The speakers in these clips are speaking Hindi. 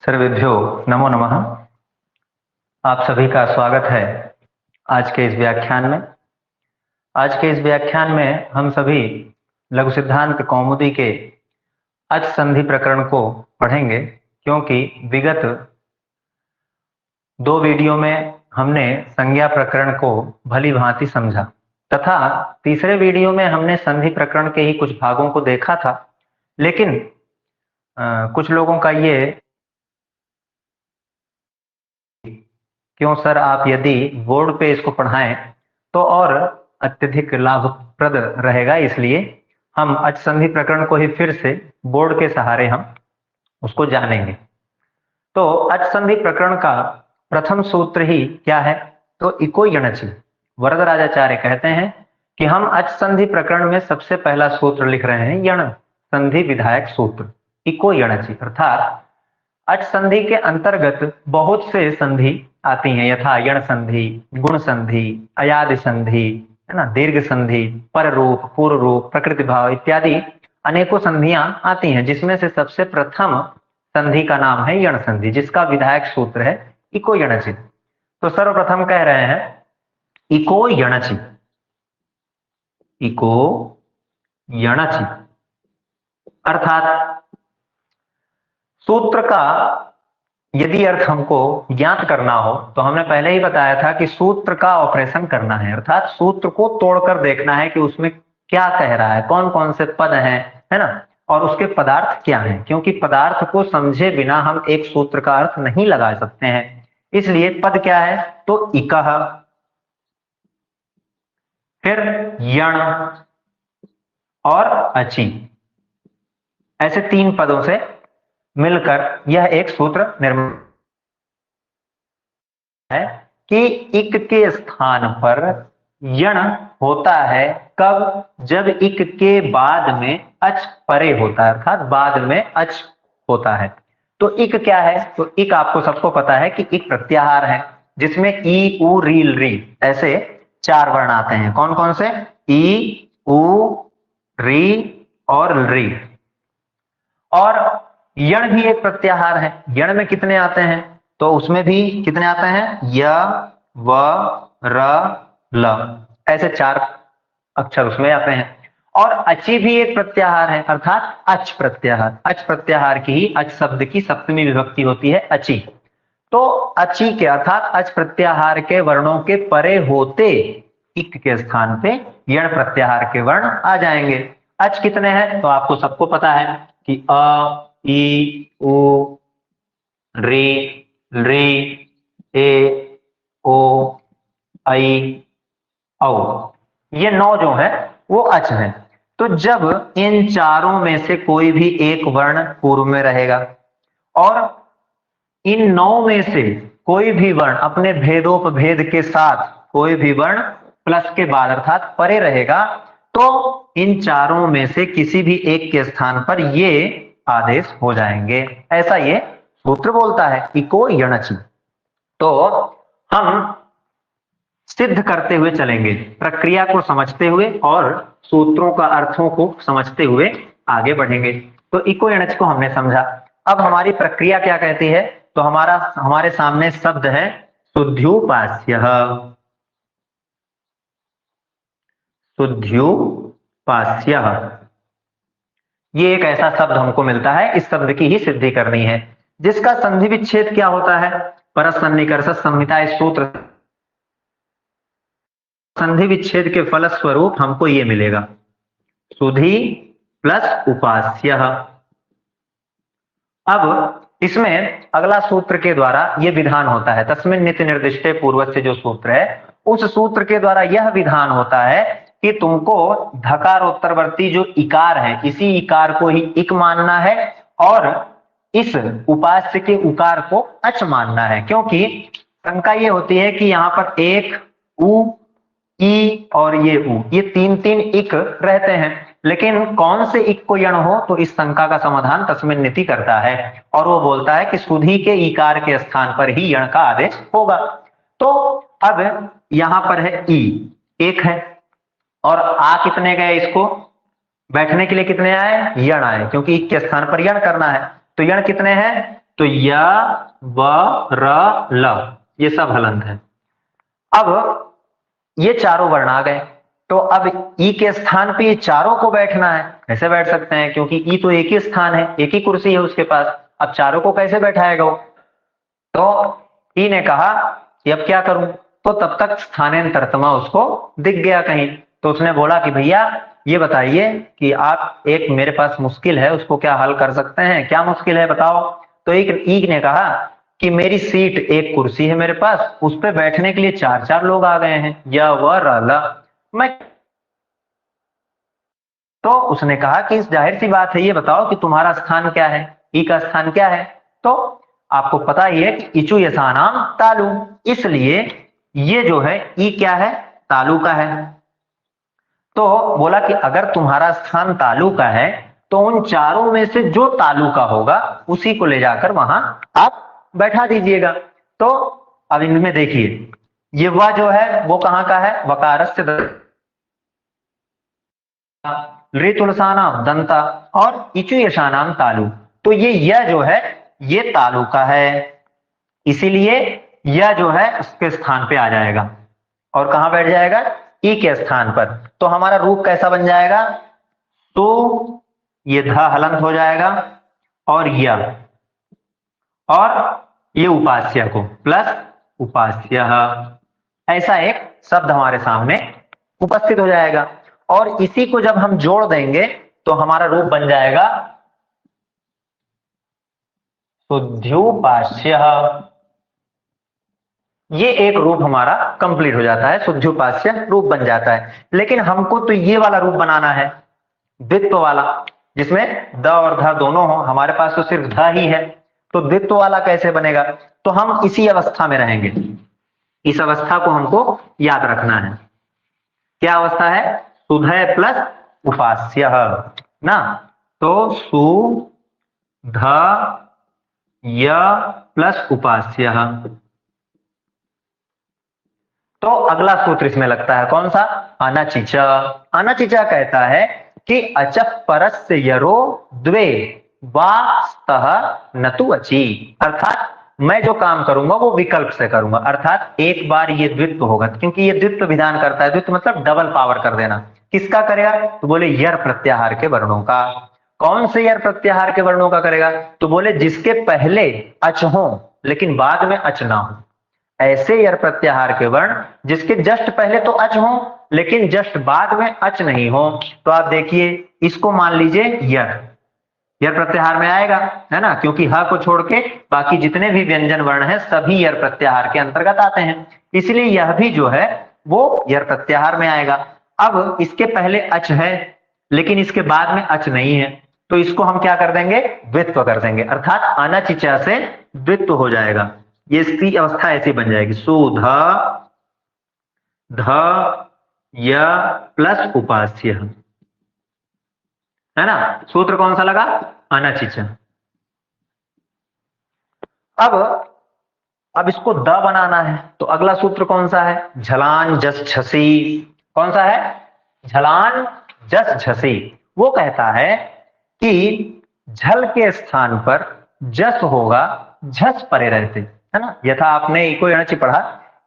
सर्वेभ्यो नमो नमः। आप सभी का स्वागत है आज के इस व्याख्यान में। आज के इस व्याख्यान में हम सभी लघु सिद्धांत कौमुदी के अच संधि प्रकरण को पढ़ेंगे, क्योंकि विगत दो वीडियो में हमने संज्ञा प्रकरण को भली भांति समझा तथा तीसरे वीडियो में हमने संधि प्रकरण के ही कुछ भागों को देखा था। लेकिन कुछ लोगों का ये क्यों सर आप यदि बोर्ड पे इसको पढ़ाएं तो और अत्यधिक लाभप्रद रहेगा, इसलिए हम अच संधि प्रकरण को ही फिर से बोर्ड के सहारे हम उसको जानेंगे। तो अच संधि प्रकरण का प्रथम सूत्र ही क्या है? तो इको यणचि। वरदराजाचार्य कहते हैं कि हम अच संधि प्रकरण में सबसे पहला सूत्र लिख रहे हैं यण संधि विधायक सूत्र इको यणचि, अर्थात अच संधि के अंतर्गत बहुत से संधि आती हैं, यथा यण संधि, गुण संधि, अयादि संधि, है ना, दीर्घ संधि, पर रूप, पूर्व रूप, प्रकृति भाव इत्यादि अनेकों संधियां आती हैं, जिसमें से सबसे प्रथम संधि का नाम है यण संधि, जिसका विधायक सूत्र है इको यणचि। तो सर्वप्रथम कह रहे हैं इको यणचि, इको यणचि अर्थात सूत्र का यदि अर्थ हमको ज्ञात करना हो तो हमने पहले ही बताया था कि सूत्र का ऑपरेशन करना है, अर्थात सूत्र को तोड़कर देखना है कि उसमें क्या कह रहा है, कौन कौन से पद हैं, है ना, और उसके पदार्थ क्या हैं, क्योंकि पदार्थ को समझे बिना हम एक सूत्र का अर्थ नहीं लगा सकते हैं। इसलिए पद क्या है? तो इकः, फिर यण और अचि, ऐसे तीन पदों से मिलकर यह एक सूत्र निर्माण है कि इक के स्थान पर यण होता है कब? जब इक के बाद में अच परे होता है, अर्थात बाद में अच होता है। तो इक क्या है? तो इक आपको सबको पता है कि इक प्रत्याहार है, जिसमें ई उ री री ऐसे चार वर्ण आते हैं। कौन कौन से? ई उ री और री। और यण भी एक प्रत्याहार है। यण में कितने आते हैं? तो उसमें भी कितने आते हैं? य व र ल, ऐसे चार अक्षर उसमें आते हैं। और अचि भी एक प्रत्याहार है, अर्थात अच प्रत्याहार। अच प्रत्याहार की ही अच शब्द की सप्तमी विभक्ति होती है अचि। तो अचि के अर्थात अच प्रत्याहार के वर्णों के परे होते इक के स्थान पे यण प्रत्याहार के वर्ण आ जाएंगे। अच कितने हैं? तो आपको सबको पता है कि अ, ई उ री री ए ओ आई औ, ये 9 जो है वो अच है। तो जब इन चारों में से कोई भी एक वर्ण पूर्व में रहेगा और इन 9 में से कोई भी वर्ण अपने भेदोपभेद के साथ कोई भी वर्ण प्लस के बाद अर्थात परे रहेगा, तो इन चारों में से किसी भी एक के स्थान पर ये आदेश हो जाएंगे। ऐसा ये सूत्र बोलता है इको यणचि। तो हम सिद्ध करते हुए चलेंगे, प्रक्रिया को समझते हुए और सूत्रों का अर्थों को समझते हुए आगे बढ़ेंगे। तो इको यणच को हमने समझा। अब हमारी प्रक्रिया क्या कहती है? तो हमारे सामने शब्द है शुद्ध्युपास्यः। शुद्ध्युपास्यः, ये एक ऐसा शब्द हमको मिलता है, इस शब्द की ही सिद्धि करनी है, जिसका संधि विच्छेद क्या होता है? परसन्निकर्ष संहिता इस सूत्र संधि विच्छेद के फलस्वरूप हमको ये मिलेगा सुधि प्लस उपास्यः। अब इसमें अगला सूत्र के द्वारा यह विधान होता है, तस्मिन् नित्य निर्दिष्टे पूर्वस्य जो सूत्र है, उस सूत्र के द्वारा यह विधान होता है कि तुमको धकारोत्तरवर्ती जो इकार है, इसी इकार को ही इक मानना है और इस उपास्य के उकार को अच मानना है। क्योंकि शंका ये होती है कि यहाँ पर एक उ, ई और ये उ, ये तीन तीन इक रहते हैं, लेकिन कौन से इक को यण हो? तो इस शंका का समाधान तस्मिन् नीति करता है और वो बोलता है कि सुधि के इकार के स्थान पर ही यण का आदेश होगा। तो अब यहां पर है ई, एक है, और आ कितने गए? इसको बैठने के लिए कितने आए? यण आए, क्योंकि इक के स्थान पर यण करना है। तो यण कितने हैं? तो य व र ल ये सब हलंत है। अब ये चारों वर्ण आ गए, तो अब ई के स्थान पे ये चारों को बैठना है। कैसे बैठ सकते हैं, क्योंकि ई तो एक ही स्थान है, एक ही कुर्सी है उसके पास। अब चारों को कैसे बैठाएगा वो? तो ई ने कहा कि अब क्या करूं, तो तब तक स्थानांतरतमा उसको दिख गया कहीं। तो उसने बोला कि भैया ये बताइए कि आप, एक मेरे पास मुश्किल है, उसको क्या हल कर सकते हैं? क्या मुश्किल है बताओ। तो एक ई ने कहा कि मेरी सीट, एक कुर्सी है मेरे पास, उस पे बैठने के लिए चार चार लोग आ गए हैं, या व र ल। मैं, तो उसने कहा कि इस जाहिर सी बात है, ये बताओ कि तुम्हारा स्थान क्या है, ई का स्थान क्या है? तो आपको पता ही है कि इचु यसानाम तालु, इसलिए ये जो है ई क्या है, तालु का है। तो बोला कि अगर तुम्हारा स्थान तालु का है तो उन चारों में से जो तालु का होगा उसी को ले जाकर वहां आप बैठा दीजिएगा। तो अब इनमें देखिए, ये वह जो है वो कहां का है, वकारस्य ऋतुलसानाम दंता और इचु यशानाम तालु। तो ये यह जो है ये तालु का है, इसीलिए यह जो है उसके स्थान पे आ जाएगा। और कहां बैठ जाएगा, ई के स्थान पर। तो हमारा रूप कैसा बन जाएगा, तो ये ध हलंत हो जाएगा, और यह, और ये उपास्य को प्लस उपास्य, ऐसा एक शब्द हमारे सामने उपस्थित हो जाएगा। और इसी को जब हम जोड़ देंगे तो हमारा रूप बन जाएगा शुद्ध्युपास्य। ये एक रूप हमारा कंप्लीट हो जाता है, शुद्ध्युपास्य रूप बन जाता है। लेकिन हमको तो ये वाला रूप बनाना है, द्वित्व वाला, जिसमें द और ध दोनों हो। हमारे पास तो सिर्फ ध ही है, तो द्वित्व वाला कैसे बनेगा? तो हम इसी अवस्था में रहेंगे, इस अवस्था को हमको याद रखना है। क्या अवस्था है, सुधय प्लस उपास्य ना। तो सु ध य प्लस उपास्य। तो अगला सूत्र इसमें लगता है कौन सा, अनचिच। अनचिच कहता है कि अचः परस्य यरो द्वे वा स्तः न तु अचि, अर्थात मैं जो काम करूंगा वो विकल्प से करूंगा, अर्थात एक बार ये द्वित्व होगा, क्योंकि ये द्वित्व विधान करता है। द्वित्व मतलब डबल पावर कर देना। किसका करेगा, तो बोले यर प्रत्याहार के वर्णों का। कौन से यर प्रत्याहार के वर्णों का करेगा, तो बोले जिसके पहले अच हो लेकिन बाद में अच ना हो, ऐसे यर प्रत्याहार के वर्ण जिसके जस्ट पहले तो अच हो लेकिन जस्ट बाद में अच नहीं हो। तो आप देखिए, इसको मान लीजिए यर, यर प्रत्याहार में आएगा, है ना, क्योंकि ह को छोड़ के बाकी जितने भी व्यंजन वर्ण हैं सभी यर प्रत्याहार के अंतर्गत आते हैं, इसलिए यह भी जो है वो यर प्रत्याहार में आएगा। अब इसके पहले अच है लेकिन इसके बाद में अच नहीं है, तो इसको हम क्या कर देंगे, द्वित्व कर देंगे, अर्थात अनचिचा से द्वित्व हो जाएगा। ये इसकी अवस्था ऐसी बन जाएगी, सुध ध य प्लस उपास्य, है ना। सूत्र कौन सा लगा, अनचिच। अब इसको द बनाना है, तो अगला सूत्र कौन सा है, झलान जस झसी। कौन सा है, झलान जस झसी। वो कहता है कि झल के स्थान पर जस होगा झस परे रहते, है ना। यथा आपने इको यणचि पढ़ा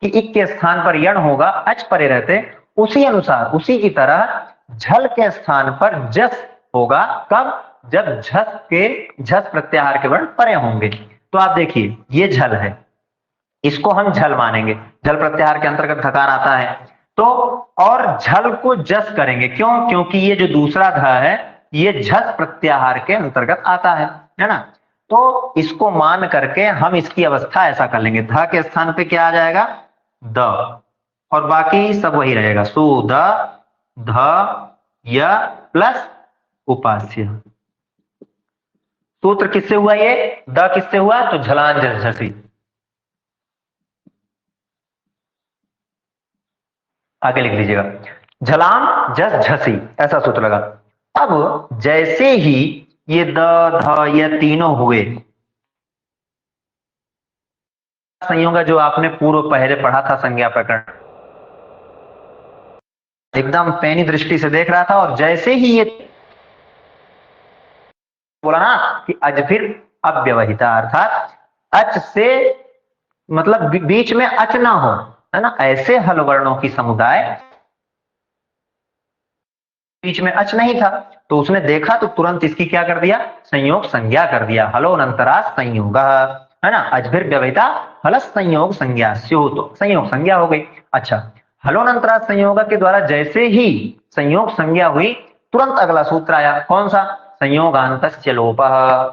कि इक के स्थान पर यण होगा अच परे रहते, उसी अनुसार उसी की तरह झल के स्थान पर जस होगा कब, जब झस प्रत्याहार के वर्ण परे होंगे। तो आप देखिए ये झल है, इसको हम झल मानेंगे, झल प्रत्याहार के अंतर्गत धकार आता है। तो और झल को जस करेंगे, क्यों, क्योंकि ये जो दूसरा ध है ये झस प्रत्याहार के अंतर्गत आता है ना। तो इसको मान करके हम इसकी अवस्था ऐसा कर लेंगे, ध के स्थान पे क्या आ जाएगा, द, और बाकी सब वही रहेगा, सु ध ध य प्लस उपास्य। सूत्र किससे हुआ, ये द किससे हुआ, तो झलान जस झसी। आगे लिख लीजिएगा, झलाम जस झसी, ऐसा सूत्र लगा। अब जैसे ही ये द ध ये तीनों हुए, संयोग जो आपने पूर्व पहले पढ़ा था संज्ञा प्रकरण, एकदम पैनी दृष्टि से देख रहा था, और जैसे ही ये बोला ना कि अज फिर अव्यवहिता, अर्थात अच से मतलब बीच में अच ना हो, है ना, ऐसे हल वर्णों की समुदाय, बीच में अच नहीं था तो उसने देखा तो तुरंत इसकी क्या कर दिया, संयोग संज्ञा कर दिया, हलोनंतरा संयोग, है ना, अजभिर व्यवहिता हलस संयोग संज्ञा स्यु, तो संयोग संज्ञा हो गई। अच्छा, हलोनंतरा संयोग के द्वारा जैसे ही संयोग संज्ञा हुई तुरंत अगला सूत्र आया, कौन सा, संयोगांतस्य लोपः,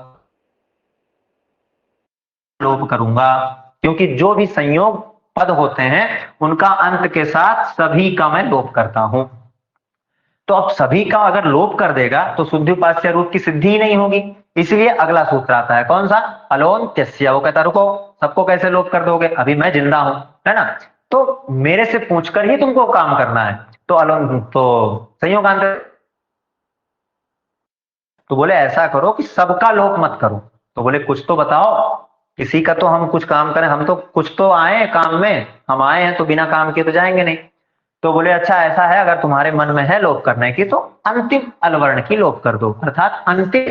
लोप करूंगा, क्योंकि जो भी संयोग पद होते हैं उनका अंत के साथ सभी का मैं लोप करता हूं। तो अब सभी का अगर लोप कर देगा तो शुद्ध रूप की सिद्धि ही नहीं होगी, इसलिए अगला सूत्र आता है कौन सा, अलोन्त्यस्य। वो कहता रुको, सबको कैसे लोप कर दोगे, अभी मैं जिंदा हूं, है ना, तो मेरे से पूछकर ही तुमको काम करना है। तो अलोन तो संयोगांत, तो बोले ऐसा करो कि सबका लोप मत करो। तो बोले कुछ तो बताओ, किसी का तो हम कुछ काम करें, हम तो कुछ तो आए काम में, हम आए हैं तो बिना काम किए तो जाएंगे नहीं। तो बोले अच्छा ऐसा है, अगर तुम्हारे मन में है लोप करने की तो अंतिम अलवर्ण की लोप कर दो, अर्थात अंतिम,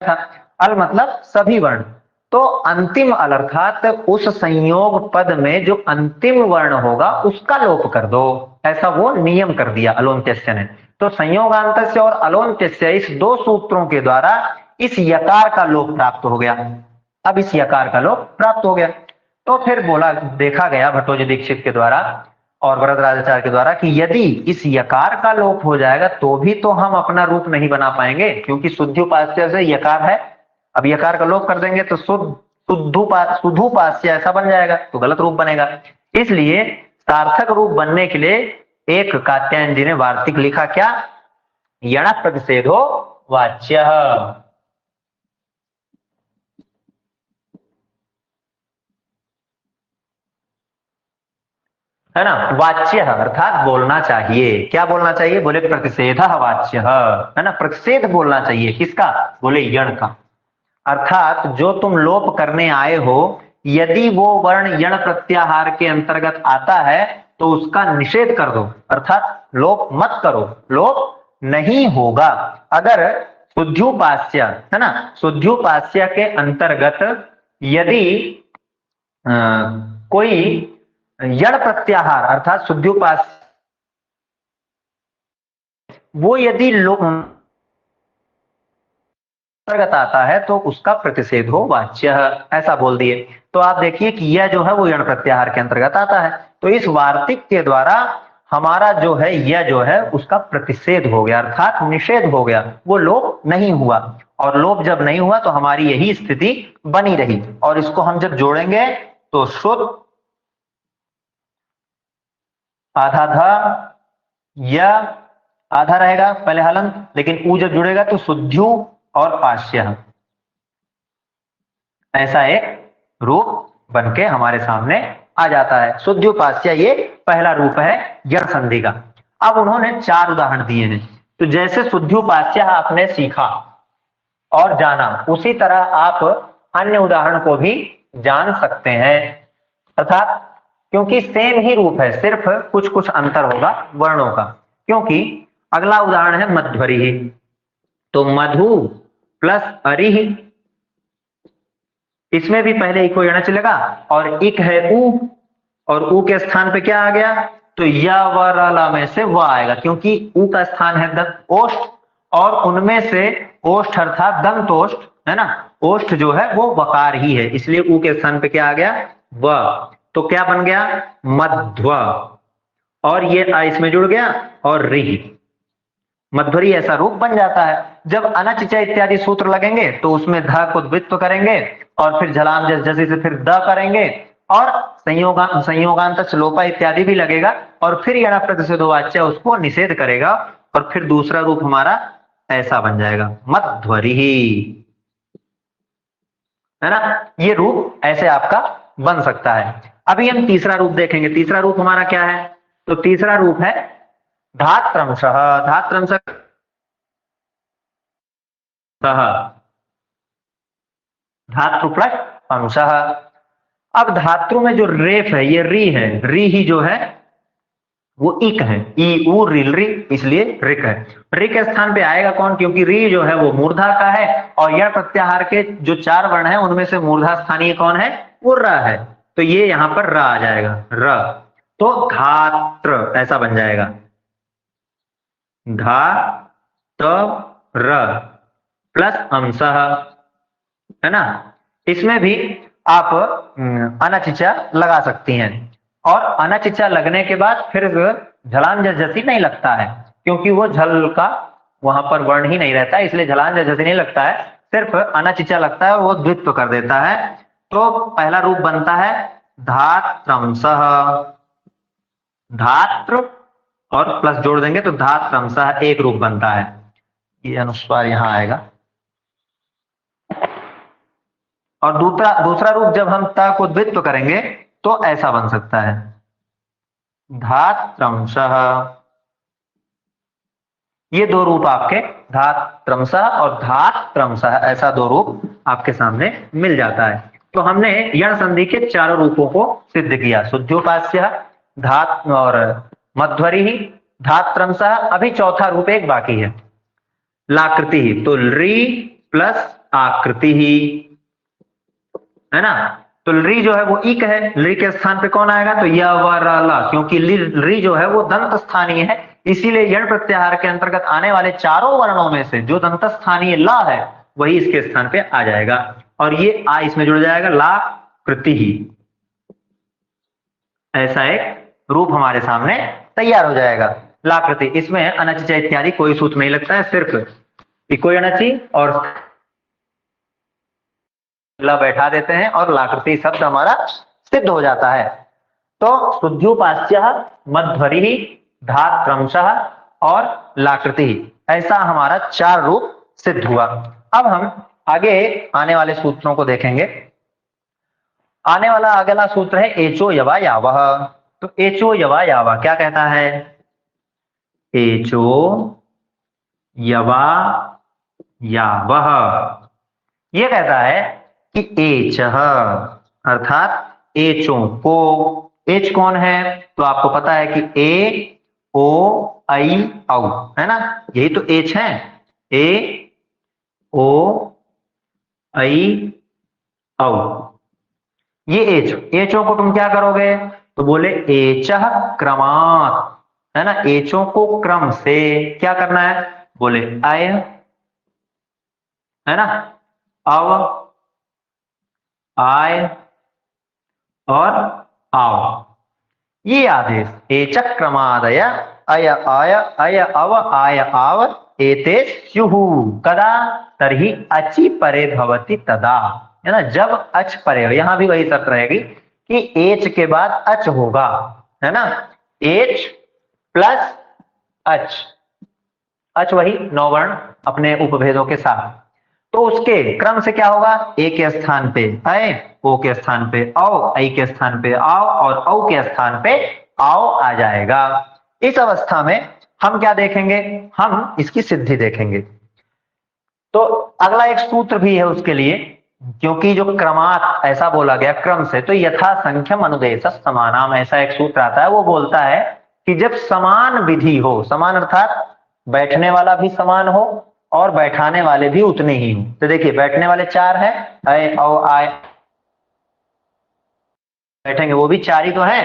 अल मतलब सभी वर्ण, तो अंतिम अल अर्थात उस संयोग पद में जो अंतिम वर्ण होगा उसका लोप कर दो, ऐसा वो नियम कर दिया अलोन्त्यस्य ने। तो संयोगांतस्य और अलोन्त्यस्य इस दो सूत्रों के द्वारा इस यकार का लोप प्राप्त हो गया। अब इस यकार का लोप प्राप्त हो गया तो फिर बोला, देखा गया भट्टोजी दीक्षित के द्वारा और वरदराजाचार्य के द्वारा कि यदि इस यकार का लोप हो जाएगा तो भी तो हम अपना रूप नहीं बना पाएंगे, क्योंकि शुद्धोपास्य से यकार है, अब यकार का लोप कर देंगे तो शुद्धोपास्य ऐसा बन जाएगा तो गलत रूप बनेगा। इसलिए सार्थक रूप बनने के लिए एक कात्यायन जी ने वार्तिक लिखा, क्या, यण प्रतिषेधो वाच्य, है ना, वाच्य अर्थात बोलना चाहिए, क्या बोलना चाहिए, बोले प्रतिषेध वाच्य, है ना, प्रतिषेध बोलना चाहिए, किसका, बोले यण का, अर्थात जो तुम लोप करने आए हो यदि वो वर्ण यण प्रत्याहार के अंतर्गत आता है तो उसका निषेध कर दो, अर्थात लोप मत करो, लोप नहीं होगा। अगर शुद्ध्युपास्य, है ना, शुद्ध्युपास्य के अंतर्गत यदि कोई यण प्रत्याहार अर्थात शुद्ध्युपास्य वो यदि अंतर्गत आता है तो उसका प्रतिषेध हो वाच्य, ऐसा बोल दिए। तो आप देखिए कि यह जो है वो यण प्रत्याहार के अंतर्गत आता है, तो इस वार्तिक के द्वारा हमारा जो है यह जो है उसका प्रतिषेध हो गया, अर्थात निषेध हो गया, वो लोप नहीं हुआ, और लोप जब नहीं हुआ तो हमारी यही स्थिति बनी रही। और इसको हम जब जोड़ेंगे तो शुद्ध आधा धा, यह आधा रहेगा पहले हलंत, लेकिन ऊ जब जुड़ेगा तो शुद्ध्यु और पाश्य, ऐसा एक रूप बनके हमारे सामने आ जाता है। शुद्ध्युपास्य ये पहला रूप है यण संधि का। अब उन्होंने 4 उदाहरण दिए हैं, तो जैसे शुद्ध्युपास्य आपने सीखा और जाना उसी तरह आप अन्य उदाहरण को भी जान सकते हैं, अर्थात क्योंकि सेम ही रूप है, सिर्फ कुछ कुछ अंतर होगा वर्णों का। क्योंकि अगला उदाहरण है मध्वरि, तो मधु प्लस अरिह, इसमें भी एक इको यण चलेगा और इक है उ, और उ के स्थान पे क्या आ गया, तो या व र में से व आएगा, क्योंकि उ का स्थान है दंत ओष्ठ और उनमें से ओष्ठ अर्थात दंतोष्ठ, है ना, ओष्ठ जो है वो वकार ही है, इसलिए उ के स्थान पे क्या आ गया, व, तो क्या बन गया, मध्व, और ये आ इसमें जुड़ गया और रिह, मध्वरी ऐसा रूप बन जाता है। जब अनच च इत्यादि सूत्र लगेंगे तो उसमें ध को द्वित्व करेंगे और फिर झलाम जस जसी से फिर द करेंगे और संयोगांत लोपा इत्यादि भी लगेगा और फिर यण प्रतिषेधो वाच्य उसको निषेध करेगा और फिर दूसरा रूप हमारा ऐसा बन जाएगा मध्वरी, है ना, ये रूप ऐसे आपका बन सकता है। अभी हम तीसरा रूप देखेंगे, तीसरा रूप हमारा क्या है, तो तीसरा रूप है धात्रंशः, धात्रंश धातु प्लस अंशः। अब धातु में जो रेफ है ये री है, री ही जो है वो इक है, ई उ रिल री, इसलिए रिक है। री के स्थान पे आएगा कौन, क्योंकि री जो है वो मूर्धा का है और यण प्रत्याहार के जो 4 वर्ण है उनमें से मूर्धा स्थानीय कौन है, वो र है, तो ये यहां पर र आ जाएगा, र। तो धात्र ऐसा बन जाएगा, धा त र प्लस अंशः, है ना। इसमें भी आप अनचिचा लगा सकती हैं, और अनचिचा लगने के बाद फिर झलान झज्झसी नहीं लगता है, क्योंकि वो झल का वहां पर वर्ण ही नहीं रहता है, इसलिए झलान झज्झसी नहीं लगता है, सिर्फ अनचिचा लगता है, वो द्वित्व कर देता है। तो पहला रूप बनता है धात्रंसः, धात्र और प्लस जोड़ देंगे तो धात्रंसः एक रूप बनता है, ये अनुस्वार यहां आएगा। और दूसरा रूप जब हम त को द्वित्व करेंगे तो ऐसा बन सकता है, धात्रंसः। ये दो रूप आपके धात्रंसः और धात्रंसः, ऐसा दो रूप आपके सामने मिल जाता है। तो हमने यण संधि के चारों रूपों को सिद्ध किया, शुद्धोपास्य, धात और मध्वरी, धात्रंसः। अभी चौथा रूप एक बाकी है, लाकृति। तो री प्लस आकृति, है ना। तो री जो है वो इक है, री के स्थान पे कौन आएगा, तो य व र ल, क्योंकि री जो है वो दंत स्थानीय है, इसीलिए यण प्रत्याहार के अंतर्गत आने वाले चारों वर्णों में से जो दंत स्थानीय ला है वही इसके स्थान पे आ जाएगा, और ये आ इसमें जुड़ जाएगा, ला कृति ही। ऐसा एक रूप हमारे सामने तैयार हो जाएगा, लाकृति। इसमें अनचिचा इत्यादि कोई सूत्र नहीं लगता है, सिर्फ इको अनचि और ला बैठा देते हैं और लाकृति शब्द हमारा सिद्ध हो जाता है। तो शुद्धोपास्य, मध्वरी, धात्रंसः और लाकृति, ऐसा हमारा 4 रूप सिद्ध हुआ। अब हम आगे आने वाले सूत्रों को देखेंगे। आने वाला अगला सूत्र है एचो यवा यावः। तो एचो यवा यावः क्या कहता है, एचो यवा यावः ये कहता है कि एचः अर्थात एचों को, एच कौन है, तो आपको पता है कि ए ओ आई औ, है ना, यही तो एच है, ए ओ आई औ, ये एच। एचों को तुम क्या करोगे, तो बोले एचः क्रमात्, है ना, एचों को क्रम से क्या करना है, बोले अय, है ना, अव, आय और आव, ये आदेश एचक क्रमादय अय आय अय अव आय आव एते स्युः कदा, तर्हि अचि परे भवति तदा, है ना, जब अच परे हो। यहां भी वही शर्त रहेगी कि एच के बाद अच होगा, है ना, एच प्लस अच, अच वही 9 वर्ण अपने उपभेदों के साथ, तो उसके क्रम से क्या होगा, ए के स्थान पे अय, ओ के स्थान पे औ, आई के स्थान पे आओ और औ के स्थान पे आओ आ जाएगा। इस अवस्था में हम क्या देखेंगे, हम इसकी सिद्धि देखेंगे। तो अगला एक सूत्र भी है उसके लिए, क्योंकि जो क्रमात् ऐसा बोला गया क्रम से, तो यथा संख्यम अनुदेश समानाम, ऐसा एक सूत्र आता है, वो बोलता है कि जब समान विधि हो, समान अर्थात बैठने वाला भी समान हो और बैठाने वाले भी उतने ही हो। तो देखिए बैठने वाले 4 है, अय औ आय, बैठेंगे वो भी 4 ही तो है,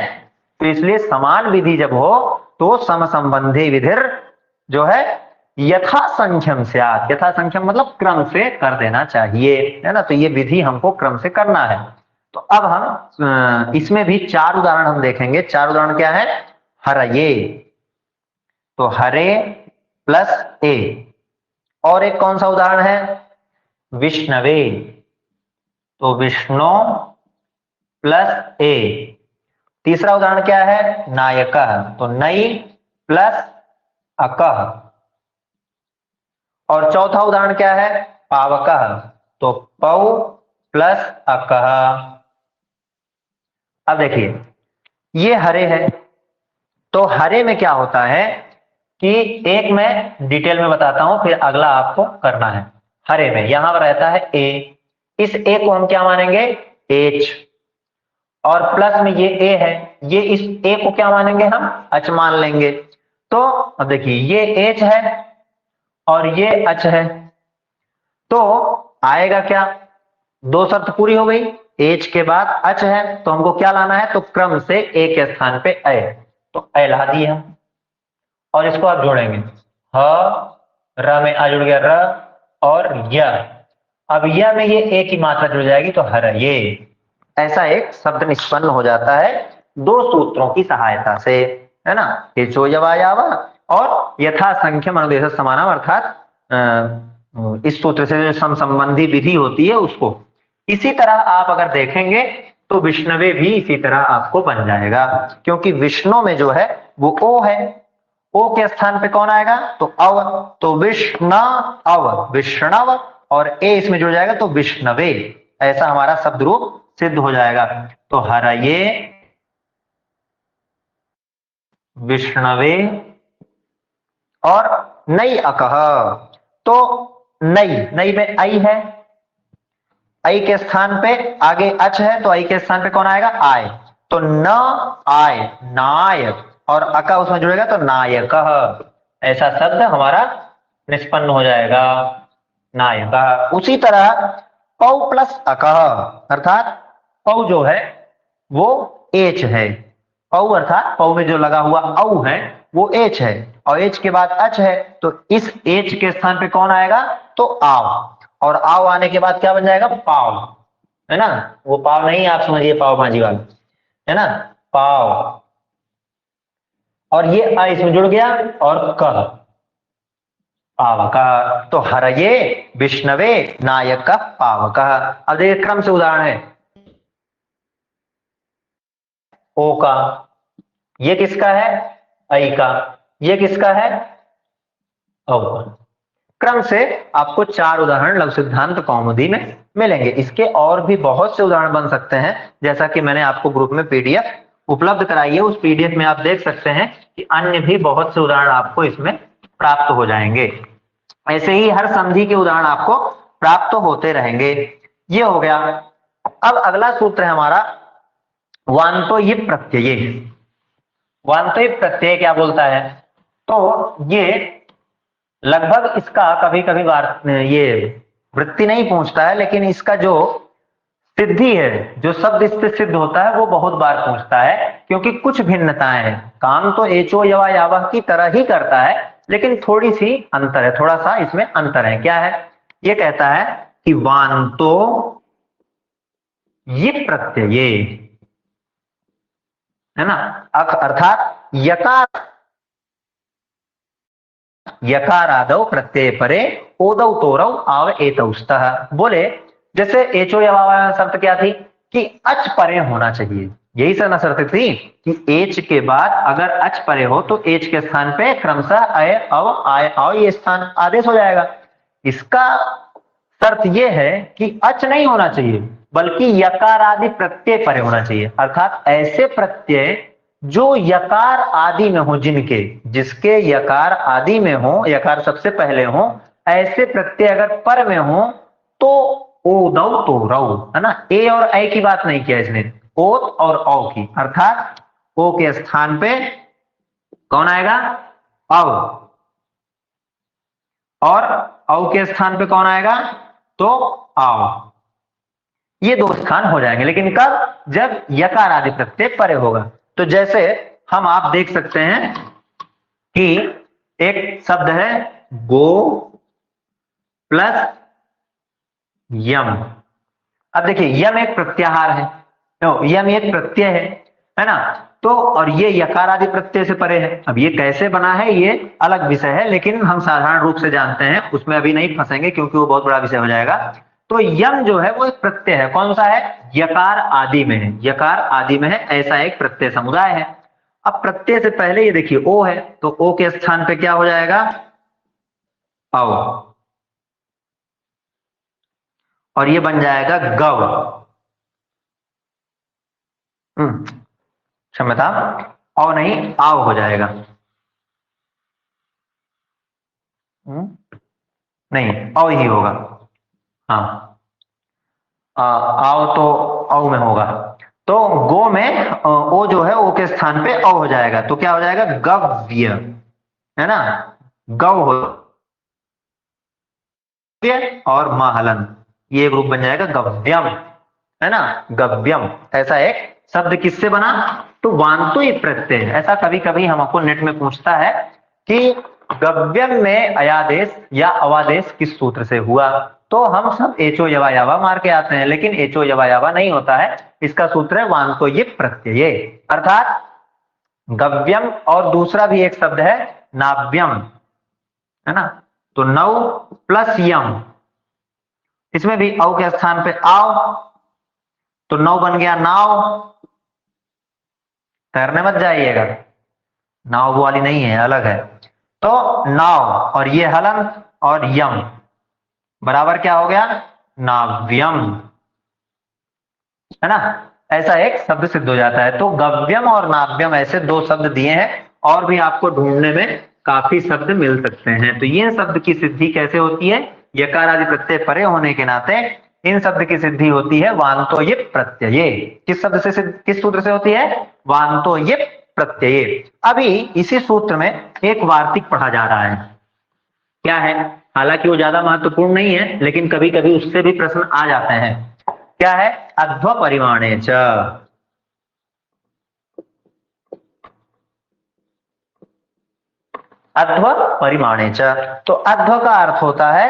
तो इसलिए समान विधि जब हो तो सम संबंधी विधिर जो है यथा संख्यम स्यात्, यथा संख्यम मतलब क्रम से कर देना चाहिए, है ना, तो ये विधि हमको क्रम से करना है। तो अब हम इसमें भी 4 उदाहरण हम देखेंगे। 4 उदाहरण क्या है, हरये, तो हरे प्लस ए, और एक कौन सा उदाहरण है, विष्णवे, तो विष्णु प्लस ए। तीसरा उदाहरण क्या है, नायकः, तो नई प्लस अकः। और चौथा उदाहरण क्या है, पावकः, तो पौ प्लस अकः। अब देखिए ये हरे है, तो हरे में क्या होता है कि एक मैं डिटेल में बताता हूं, फिर अगला आपको करना है। हरे में यहां पर रहता है ए, इस ए को हम क्या मानेंगे, एच, और प्लस में ये ए है, ये इस ए को क्या मानेंगे हम, अच मान लेंगे। तो अब देखिए ये एच है और ये अच है, तो आएगा क्या, दो शर्त पूरी हो गई, एच के बाद अच है तो हमको क्या लाना है, तो क्रम से ए के स्थान पे ए, तो ए ला दिए हम, और इसको आप जोड़ेंगे, ह र में आ जुड़ गया र और य, अब य में ये ए की मात्रा जुड़ जाएगी तो हर ये, ऐसा एक शब्द निष्पन्न हो जाता है दो सूत्रों की सहायता से, है ना, एचो यवायावा और यथा संख्यम अनुदेश समानम, अर्थात इस सूत्र से जो सम संबंधी विधि होती है उसको। इसी तरह आप अगर देखेंगे तो विष्णवे भी इसी तरह आपको बन जाएगा, क्योंकि विष्णु में जो है वो ओ है, ओ के स्थान पे कौन आएगा, तो अव, तो विष्ण अव विष्णव, और ए इसमें जुड़ जाएगा तो विष्णवे, ऐसा हमारा शब्द रूप सिद्ध हो जाएगा। तो हरये विष्णवे और नई अकह, तो नई, नई में आई है, आई के स्थान पे आगे अच है तो आई के स्थान पे कौन आएगा, आय, तो न आय नायक, और अका उसमें जुड़ेगा तो नायक, ऐसा शब्द हमारा निष्पन्न हो जाएगा, नायक। उसी तरह पौ प्लस अकह, अर्थात पौ जो है वो एच है, पौ अर्थात पौ में जो लगा हुआ औ है वो एच है, और एच के बाद अच है, तो इस एच के स्थान पे कौन आएगा, तो आव, और आव आने के बाद क्या बन जाएगा, पाव, है ना, वो पाव नहीं आप समझिए पाव भाजी वाला, है ना, पाव, और ये आ इसमें जुड़ गया और कह पावक, तो हरये विष्णवे नायक पावक। अब देखिए क्रम से उदाहरण है, ओ का, ये किसका है, ऐ का, ये किसका है, औ का। क्रम से आपको चार उदाहरण लघु सिद्धांत कौमुदी में मिलेंगे, इसके और भी बहुत से उदाहरण बन सकते हैं, जैसा कि मैंने आपको ग्रुप में पीडीएफ उपलब्ध कराई है, उस पीडीएफ में आप देख सकते हैं कि अन्य भी बहुत से उदाहरण आपको इसमें प्राप्त हो जाएंगे। ऐसे ही हर संधि के उदाहरण आपको प्राप्त होते रहेंगे। ये हो गया। अब अगला सूत्र है हमारा वांतो ये प्रत्यय। वांतो ये प्रत्यय क्या बोलता है, तो ये लगभग इसका कभी कभी ये वृत्ति नहीं पहुंचता है, लेकिन इसका जो सिद्धि है, जो शब्द इससे सिद्ध होता है वो बहुत बार पहुंचता है, क्योंकि कुछ भिन्नताएं हैं, काम तो एचो यवा यावह की तरह ही करता है, लेकिन थोड़ी सी अंतर है, थोड़ा सा इसमें अंतर है। क्या है, ये कहता है कि वांतो ये प्रत्यय, है ना, अर्थात यकारादौ प्रत्यय परे ओदौ तोरौ आव एतौस्तः। बोले जैसे एचो यवाया शर्त क्या थी कि अच परे होना चाहिए, यही सर ना शर्त थी कि एच के बाद अगर अच परे हो तो एच के स्थान पे क्रमशः अय अव आय अव ये स्थान आदेश हो जाएगा। इसका शर्त यह है कि अच नहीं होना चाहिए, बल्कि यकार आदि प्रत्यय परे होना चाहिए, अर्थात ऐसे प्रत्यय जो यकार आदि में हो, जिनके जिसके यकार आदि में हो, यकार सबसे पहले हो, ऐसे प्रत्यय अगर पर में हो तो ओ दौ तो रौ, है ना, ए और ऐ की बात नहीं किया इसने, ओत और औ की, अर्थात ओ के स्थान पे कौन आएगा, अव, और औ के स्थान पे कौन आएगा, तो आव, ये दो स्थान हो जाएंगे, लेकिन कब, जब यकार आदि प्रत्यय परे होगा। तो जैसे हम आप देख सकते हैं कि एक शब्द है गो प्लस यम। अब देखिए यम एक प्रत्याहार है, तो यम एक प्रत्यय है ना, तो और ये यकार आदि प्रत्यय से परे है। अब ये कैसे बना है ये अलग विषय है, लेकिन हम साधारण रूप से जानते हैं, उसमें अभी नहीं फंसेंगे क्योंकि वो बहुत बड़ा विषय हो जाएगा। तो यम जो है वो एक प्रत्यय है, कौन सा है, यकार आदि में है, यकार आदि में है, ऐसा एक प्रत्यय समुदाय है। अब प्रत्यय से पहले ये देखिए ओ है, तो ओ के स्थान पे क्या हो जाएगा, औ, और ये बन जाएगा गव, क्षमता, औ नहीं आव हो जाएगा, नहीं औ ही होगा, हाँ, आओ तो औ में होगा। तो गो में ओ जो है ओ के स्थान पे औ हो जाएगा, तो क्या हो जाएगा गव्य, है ना, गव हो और महलन, ये एक रूप बन जाएगा गव्यम, है ना, गव्यम। ऐसा एक शब्द किससे बना, तो वांतो ही प्रत्यय। ऐसा कभी कभी हमको नेट में पूछता है कि गव्यम में अयादेश या अवादेश किस सूत्र से हुआ, तो हम सब एचो यवा यावा मार के आते हैं, लेकिन एचो यवा यावा नहीं होता है, इसका सूत्र है वांतो ये प्रत्यय, अर्थात गव्यम। और दूसरा भी एक शब्द है नाव्यम, है ना, तो नौ प्लस यम, इसमें भी औ के स्थान पे आओ, तो नौ बन गया नाव, तैरने मत जाइएगा, नाव वाली नहीं है, अलग है। तो नाव और ये हलंत और यम बराबर क्या हो गया नाव्यम, है ना, ऐसा एक शब्द सिद्ध हो जाता है। तो गव्यम और नाव्यम ऐसे दो शब्द दिए हैं, और भी आपको ढूंढने में काफी शब्द मिल सकते हैं। तो ये शब्द की सिद्धि कैसे होती है, यकार आदि प्रत्यय परे होने के नाते इन शब्द की सिद्धि होती है वांतो ये प्रत्यय। किस शब्द से किस सूत्र से होती है, वांतो ये प्रत्यय। अभी इसी सूत्र में एक वार्तिक पढ़ा जा रहा है, क्या है, हालांकि वो ज्यादा महत्वपूर्ण नहीं है, लेकिन कभी कभी उससे भी प्रश्न आ जाते हैं। क्या है, अध्व परिमाणे च, अध्व परिमाणे च, तो अध्व का अर्थ होता है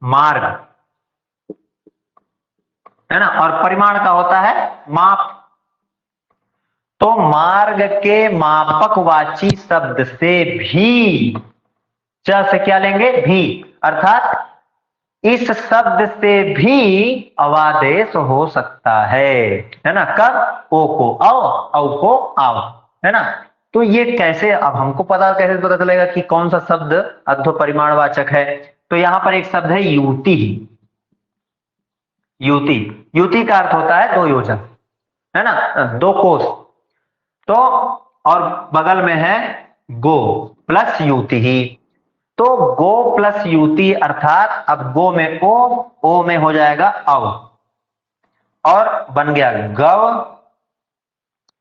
मार्ग, है ना, और परिमाण का होता है माप। तो मार्ग के मापकवाची शब्द से भी, च से क्या लेंगे भी, अर्थात इस शब्द से भी अवादेश हो सकता है ना, कब, ओ को आओ, औ को आओ, है ना। तो ये कैसे, अब हमको कैसे पता चलेगा कि कौन सा शब्द अध्व परिमाणवाचक है, तो यहां पर एक शब्द है युति, युति, युति का अर्थ होता है दो योजन, है ना, दो कोस। तो और बगल में है गो प्लस युति ही, तो गो प्लस युति अर्थात अब गो में ओ में हो जाएगा औ, और बन गया गव,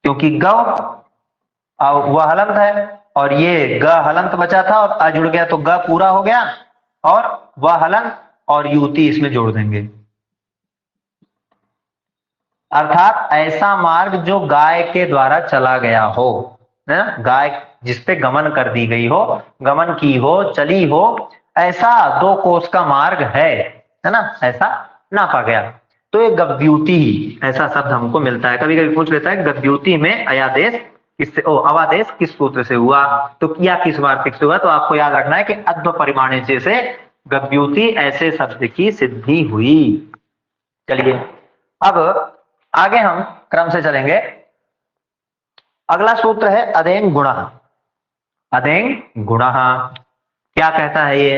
क्योंकि गव वह हलंत है, और ये ग हलंत बचा था और आ जुड़ गया, तो ग पूरा हो गया, और वह हलंत और युति इसमें जोड़ देंगे, अर्थात ऐसा मार्ग जो गाय के द्वारा चला गया हो, है ना, गाय जिसपे गमन कर दी गई हो, गमन की हो, चली हो, ऐसा दो कोस का मार्ग है ना, ऐसा नापा गया। तो ये गव्यूति ऐसा शब्द हमको मिलता है, कभी कभी पूछ लेता है गव्यूति में अयादेश किससे, अवादेश किस सूत्र से हुआ, तो या किस वार्तिक से हुआ, तो आपको याद रखना है कि अध्व परिमाणे से गव्यूति ऐसे शब्द की सिद्धि हुई। चलिए अब आगे हम क्रम से चलेंगे। अगला सूत्र है अदेन गुण, अदेन गुण क्या कहता है ये,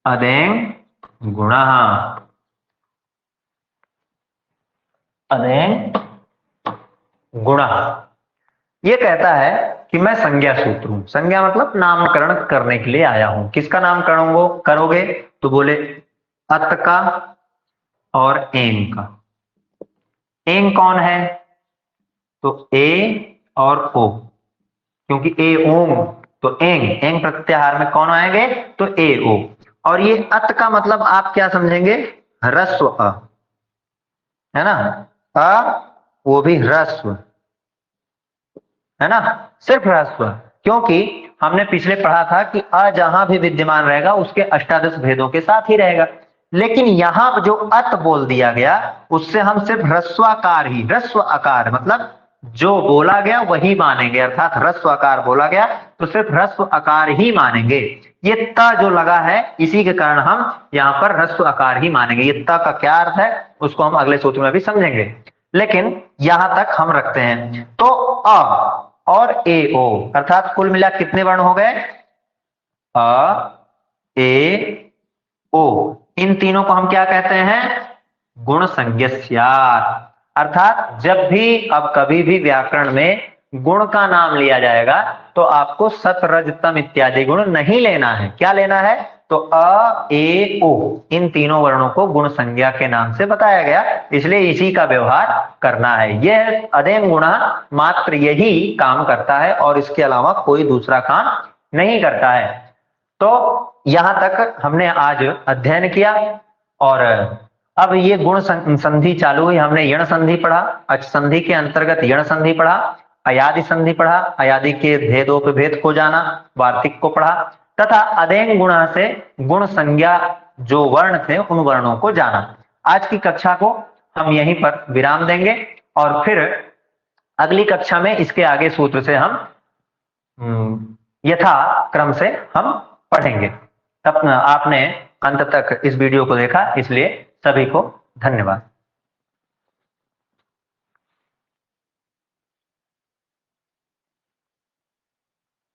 अदेन गुण, अदेन गुण ये कहता है कि मैं संज्ञा सूत्र हूं, संज्ञा मतलब नामकरण करने के लिए आया हूं। किसका नामकरण करोगे, तो बोले अत का और एंग का। एंग कौन है, तो ए और ओ, क्योंकि ए ओम, तो एंग, एंग प्रत्याहार में कौन आएंगे, तो ए ओ। और ये अत का मतलब आप क्या समझेंगे, ह्रस्व अ, है ना, अ वो भी ह्रस्व, है ना, सिर्फ ह्रस्व, क्योंकि हमने पिछले पढ़ा था कि अ जहां भी विद्यमान रहेगा उसके अष्टादश भेदों के साथ ही रहेगा, लेकिन यहां जो अत बोल दिया गया उससे हम सिर्फ ह्रस्वाकार ही, ह्रस्व आकार मतलब जो बोला गया वही मानेंगे, अर्थात ह्रस्व आकार बोला गया तो सिर्फ ह्रस्व आकार ही मानेंगे। ये त जो लगा है इसी के कारण हम यहाँ पर ह्रस्व आकार ही मानेंगे। ये त का क्या अर्थ है उसको हम अगले सूत्र में भी समझेंगे, लेकिन यहां तक हम रखते हैं। तो अ और ए ओ अर्थात कुल मिला कितने वर्ण हो गए, अ ए ओ, इन तीनों को हम क्या कहते हैं, गुण संज्ञस्यात्। अर्थात जब भी, अब कभी भी व्याकरण में गुण का नाम लिया जाएगा तो आपको सत रज तम इत्यादि गुण नहीं लेना है। क्या लेना है? तो अ ए ओ इन तीनों वर्णों को गुण संज्ञा के नाम से बताया गया, इसलिए इसी का व्यवहार करना है। यह अदेन गुणा मात्र यही काम करता है और इसके अलावा कोई दूसरा काम नहीं करता है। तो यहां तक हमने आज अध्ययन किया और अब ये गुण संधि चालू हुई। हमने यण संधि पढ़ा, अच संधि के अंतर्गत यण संधि पढ़ा, अयादि संधि पढ़ा, अयादि के भेदोपभेद को जाना, वार्तिक को पढ़ा तथा अदेन गुणा से गुण संज्ञा जो वर्ण थे उन वर्णों को जाना। आज की कक्षा को हम यहीं पर विराम देंगे और फिर अगली कक्षा में इसके आगे सूत्र से हम यथा क्रम से हम पढ़ेंगे। तब आपने अंत तक इस वीडियो को देखा, इसलिए सभी को धन्यवाद।